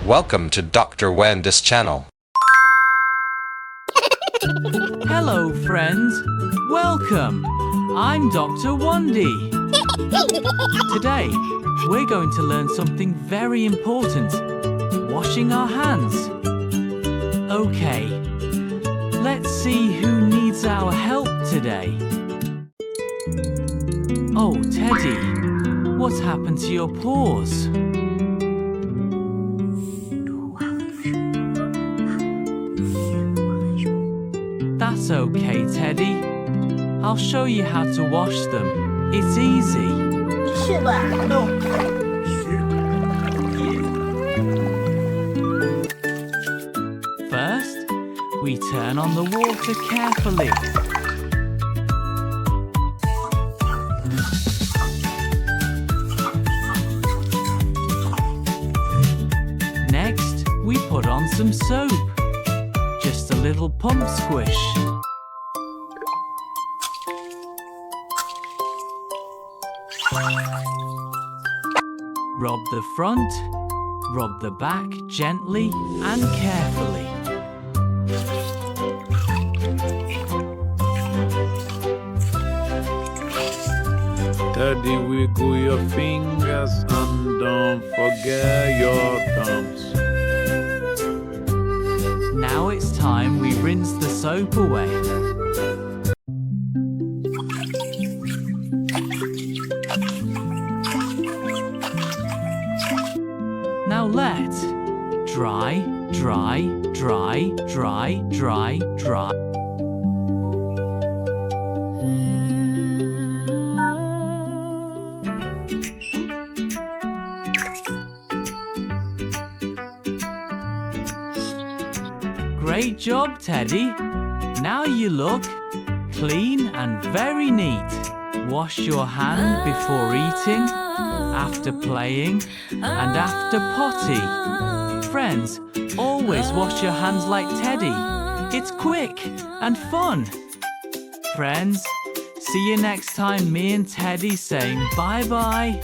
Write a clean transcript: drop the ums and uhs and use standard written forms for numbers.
Welcome to Doctor Wandy's channel. Hello friends, welcome. I'm Doctor Wandy. Today, we're going to learn something very important, washing our hands. Okay, let's see who needs our help today. Oh, Teddy, what's happened to your paws? That's okay, Teddy. I'll show you how to wash them. It's easy. First, we turn on the water carefully. Next, we put on some soap. Just a little pump squish. Rub the front, rub the back gently and carefully. Teddy, wiggle your fingers and don't forget your thumbs. Now it's time we rinse the soap away. Now let dry, dry, dry, dry, dry, dry. Great job, Teddy. Now you look clean and very neat. Wash your hand before eating, after playing, and after potty. Friends, always wash your hands like Teddy. It's quick and fun. Friends, see you next time me and Teddy saying bye-bye.